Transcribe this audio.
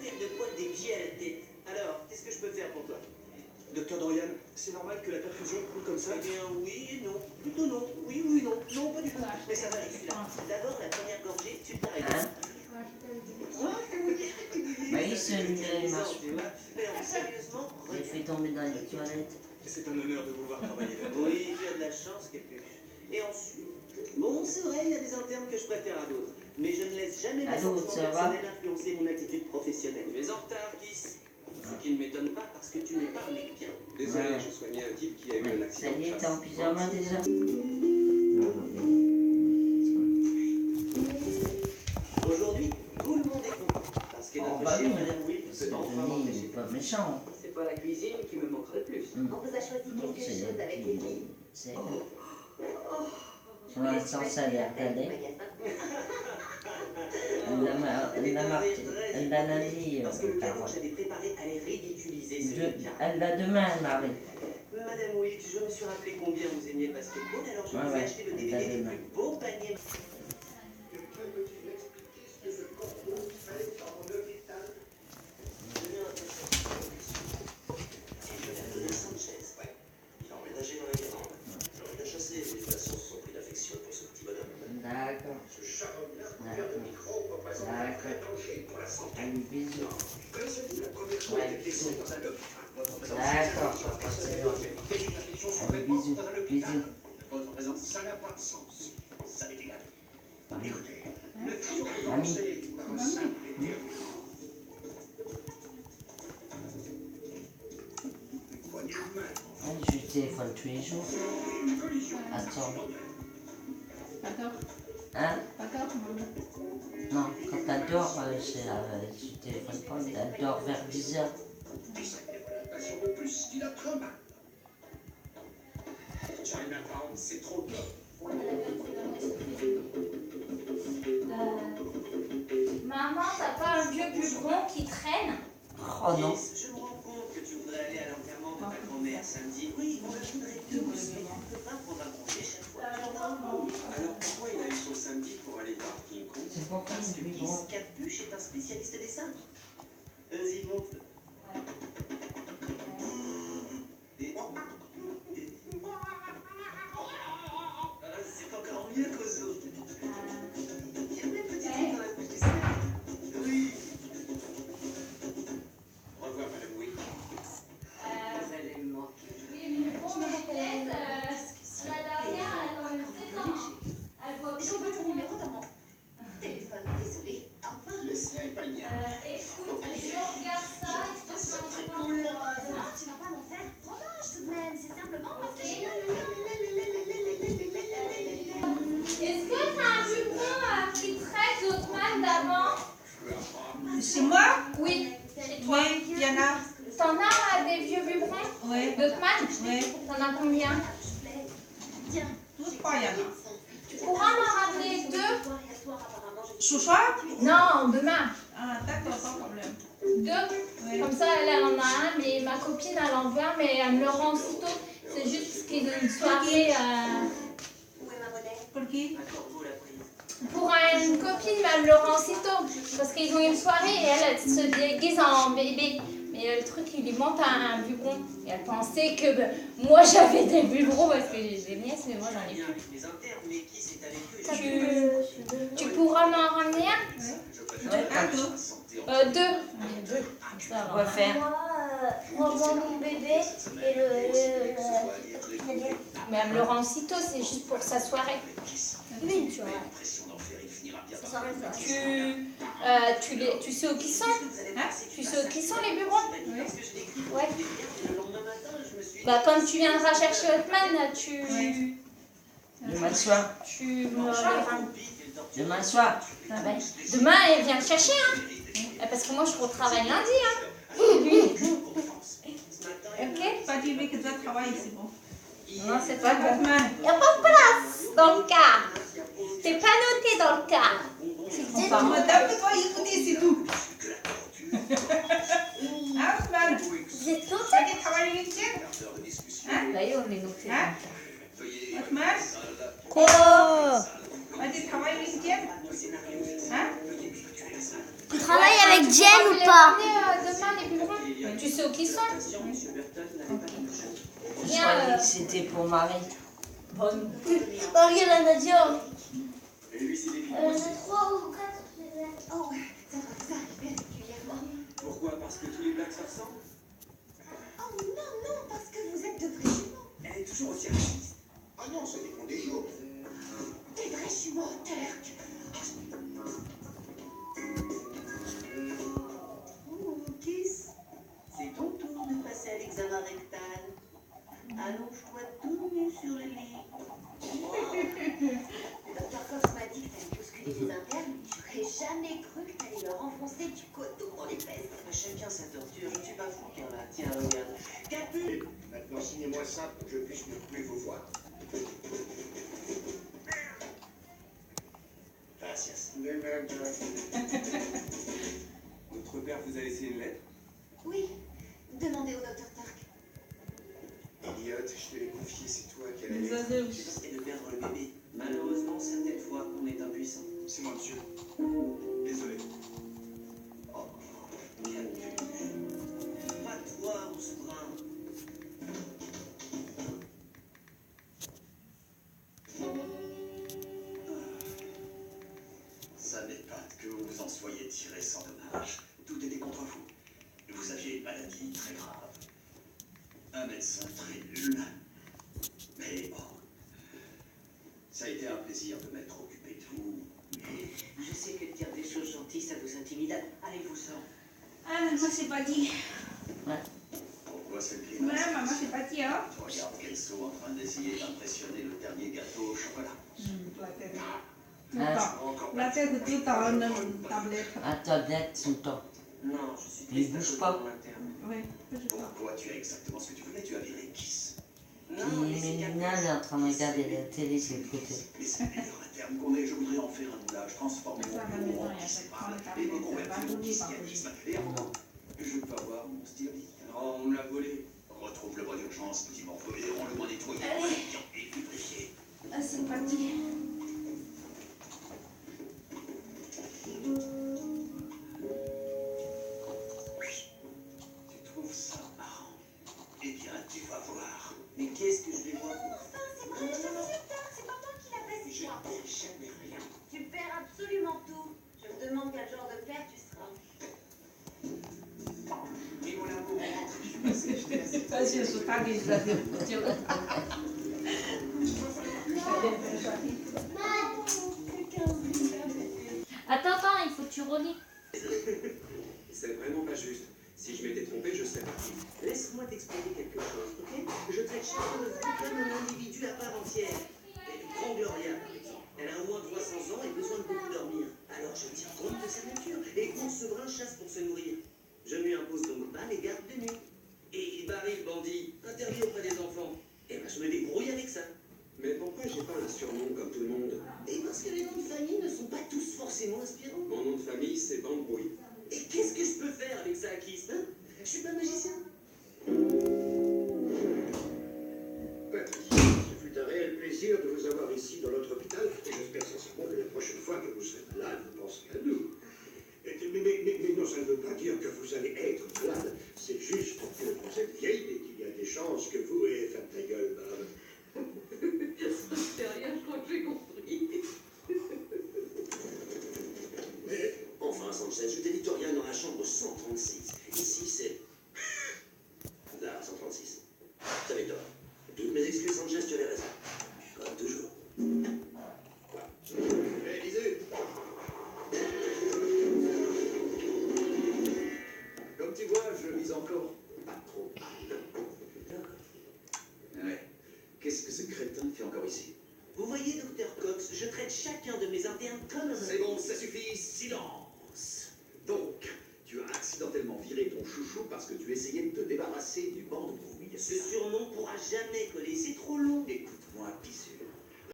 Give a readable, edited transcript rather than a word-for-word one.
perte de poids des pieds à la tête. Alors, qu'est-ce que je peux faire pour toi? Docteur Dorian, c'est normal que la perfusion coule comme ça? Eh bien, oui et non. Plutôt non. Oui, oui, non. Non, pas du tout. Mais ça va aller, celui-là. D'abord, la première gorgée, tu t'arrêtes. Hein? Oui, celui-là, il marche plus. Mais sérieusement, J'ai fait tomber dans les toilettes. C'est un honneur de vous voir travailler là. oui, tu as de la chance, Capuche. Et ensuite, bon, c'est vrai, il y a des internes que je préfère à d'autres. Mais je ne laisse jamais mes sentiments personnels influencer mon attitude professionnelle. Tu es en retard, Kiss. Ce qui ne m'étonne pas parce que tu n'es pas un mec bien. Désolé, je soignais un type qui a eu un Ça accident y de est, chasse. t'es en pyjama déjà? Aujourd'hui, tout le monde est content. Parce que notre chère Madame Will C'est enfin devenu empêché. pas méchant. C'est pas la cuisine qui me manquerait le plus. On vous a choisi quelque chose avec les filles. C'est pour l'instant, ça a l'air d'aller. Elle l'a lundi, Parce que le cadeau Carole. que j'avais préparé allait ridiculiser celui-là. Elle l'a demain, Marie. Madame Will, je me suis rappelé combien vous aimiez le basketball, alors je Ouais, vous ai ouais, acheté le elle DVD l'a des demain. plus beaux paniers. D'accord. Allez, bisous. Ouais, bisous. D'accord, papa, c'est bon. Allez, bisous. Bisous. Votre présence, ça n'a pas de sens. Ça m'est égal. Écoutez, le trio est Mamie. lancé par un simple interview. Une poignée de main. Je téléphone tous les jours. Une collision. Attends. D'accord. Hein? D'accord. Non, quand elle dort, je téléphone pas, elle dort vers 10h. 17 passion de plus qu'il a trauma. Chinatown, c'est trop peu. Maman, t'as pas un vieux biberon qui traîne? Oh non. Je me rends compte que tu voudrais aller à l'enterrement de ta grand-mère samedi. Oui, on le voudrait tous, mais on ne peut pas prendre un congé chaque fois. Alors pourquoi il a eu son samedi pour aller voir King Kong? C'est pourquoi Parce c'est que plus Kiss grand. Capuche est un spécialiste des singes. Vas-y, montre-le. C'est encore mieux qu'aux autres. Il y a même petit truc dans la bouche du singe. Oui. Au revoir, Madame Wick. Vous allez me manquer. Oui, mais bon, peut-être, la dernière, elle a eu 7 ans. Elle voit J'ai pas ton numéro dans mon téléphone, désolée. Au revoir. Le sien est pas le mien. Écoute, je regarde ça, et je te fais un peu Non, tu vas pas m'en faire trop moche tout de même. C'est simplement parce que j'ai... Est-ce que t'as un biberon qui traite Hotman d'avant? Chez moi? Oui, chez toi. Oui, il y en a. T'en as des vieux biberons Oui. d'Hotman? Oui. T'en as combien? Tiens, Tous pas, il y en a. Tu pourras m'en ramener 2? Ce soir? Non, demain. Ah, d'accord, pas de problème. 2? Oui. Comme ça, elle en a un, mais ma copine, elle en veut un, mais elle me le rend aussitôt. C'est juste parce qu'ils ont une soirée... Où est ma monnaie? Pour qui? Accorde-vous la prise. Pour une copine, mais elle me le rend aussitôt. Parce qu'ils ont une soirée et elle se déguise en bébé. Mais le truc, il lui monte un biberon. Et elle pensait que moi, j'avais des biberons parce que j'ai des nièces, mais moi, j'en ai Bien plus. avec les internes, mais qui c'est avec eux? Tu pourras m'en ramener un? Ouais, Un peu. 2. 2. Comme ça, On va faire. Moi, prends mon bébé et Mais elle me le rend aussitôt, c'est juste pour sa soirée. Oui, tu vois. Tu sais où qu'ils sont? Tu sais où qu'ils sont les biberons? Ouais. Bah, quand tu viendras chercher Hotman, Demain soir. tu me les ramènes. Demain soir. Ah ouais. Demain, elle vient te chercher, hein. Parce que moi, je retravaille lundi, hein. Ok? Pas dire que tu dois travailler, c'est bon. Non, c'est pas bon. Batman. Il n'y a pas de place dans le car. T'es pas noté dans le car. C'est tout. Madame, tu dois écouter, c'est tout. Hein, Batman? Vous êtes noté? Pas dire travailler le week-end? Hein? D'ailleurs, on est noté. Hein? Batman? Quoi? Pas dire travailler le week-end? Hein? Tu travailles avec Jay? On ou va pas? les ramener, demain les biberons. Tu sais où qu'ils sont? Attention, monsieur Burton n'avait pas de bouchon. Je Viens, croyais que c'était pour Marie. Bonne. Oh, regarde la Nadia. Et lui, c'est des filles. J'ai 3 ou 4. Oh, ça va vous arriver régulièrement. Pourquoi? Parce que tous les blagues se ressemblent? Oh non, parce que vous êtes de vrais jumeaux. Elle est toujours aussi raciste. Ah non, ça dépend des jours. Des vrais jumeaux, Turc. Oh, Kiss, c'est ton tour de passer à l'examen rectal. Allonge-toi tout nu sur le lit. Le docteur Cox m'a dit que t'allais bousculer les internes. J'aurais jamais cru que t'allais leur enfoncer du coton dans les fesses. Chacun sa torture, je ne suis pas fou, Carla. Tiens, regarde. Capu! Maintenant, signez-moi ça pour que je puisse ne plus vous voir. Gracias. De même, Votre père vous a laissé une lettre? Oui, demandez au docteur Turk. Elliot, je te l'ai confié, c'est toi qui as la Les lettre. oiseaux. Je risquais de perdre le bébé. Malheureusement, certaines fois, on est impuissant. C'est moi, monsieur. Désolé. Oh, Capuche. Pas toi, ours brun. Ça m'épate que vous vous en soyez tiré sans dommage. Tout était contre vous. Vous aviez une maladie très grave. Un médecin très nul. Mais bon. Ça a été un plaisir de m'être occupé de vous. Mais Je sais que dire des choses gentilles, ça vous intimide. Allez-vous-en. Ah, moi c'est pas dit. pourquoi cette Ouais, grimace? maman c'est pas dit, hein. Tu regardes Kelso en train d'essayer d'impressionner le dernier gâteau au chocolat. La tête. Tout le Ah, temps. Encore La tête tout le temps, une tablette. Un tablette tout le temps. Non, je suis Il bouge pas. en interne. Oui, je sais pas. Pourquoi tu as exactement ce que tu voulais? Tu as viré Kiss. Non, Puis mais c'est Mélina, elle est en train de regarder la télé sur le côté. Mais c'est le meilleur interne qu'on ait. Je voudrais en faire un moulage, transformer Ça va, mon bureau maison, en il y a qui pas de sépare prendre et me ta tête, convertir ça va au rouler, par christianisme. Et avant, je peux avoir mon stylet. Oh, on me l'a volé. Retrouve le bras d'urgence, petit morceau, et rends-le-moi nettoyé, Allez. et lubrifié. Ah, c'est pas dit. Tu trouves ça marrant? Eh bien, tu vas voir. Mais qu'est-ce que je vais voir? Enfin, c'est vrai, je t'assure, Turk, c'est pas moi qui l'a fait, c'est Je toi. ne perds jamais rien. Tu perds absolument tout. Je me demande quel genre de père tu seras. Et mon amour, je suis passé, j'étais assez. Vas-y, je suis pas dit, je l'ai dit. Attends, il faut que tu relis. C'est vraiment pas juste. Si je m'étais trompé, je serais parti. Laisse-moi t'expliquer quelque chose, ok? Je traite chacun de vous comme un individu à part entière. Et prends Gloria, par exemple. Elle a au moins 300 ans et besoin de beaucoup dormir. Alors je tiens compte de sa nature et Ours-Brun chasse pour se nourrir. Je lui impose donc pas les gardes de nuit. Et Barry le bandit, interdit auprès des enfants. Et ben je me débrouille avec ça. Mais pourquoi j'ai pas un surnom comme tout le monde? Et parce que les noms de famille ne sont pas tous forcément inspirants. Mon nom de famille, c'est Bambrouille. Et qu'est-ce que je peux faire avec ça, Kiss, hein? Je suis pas magicien. Patrick, ce fut un réel plaisir de vous avoir ici dans notre hôpital et j'espère sincèrement que la prochaine fois que vous serez malade, vous penserez à nous. Mais non, ça ne veut pas dire que vous allez être malade. C'est juste que vous êtes vieille et qu'il y a des chances que vous ayez fait ta gueule, madame. C'est rien, je crois que j'ai compris. Mais Enfin, Sanchez, je t'ai dit rien dans la chambre 136. Ici, c'est... Là, 136. T'avais tort. Toutes mes excuses, Sanchez, tu avais raison. Comme toujours. lisez. Comme tu vois, je vis encore pas trop mal. Ouais. Qu'est-ce que ce crétin fait encore ici? Vous voyez, docteur Cox, je traite chacun de mes internes comme un... C'est bon, ça suffit, silence. Donc, tu as accidentellement viré ton chouchou parce que tu essayais de te débarrasser du bambouille. Ce surnom pourra jamais coller, c'est trop long. Écoute-moi, Pissu.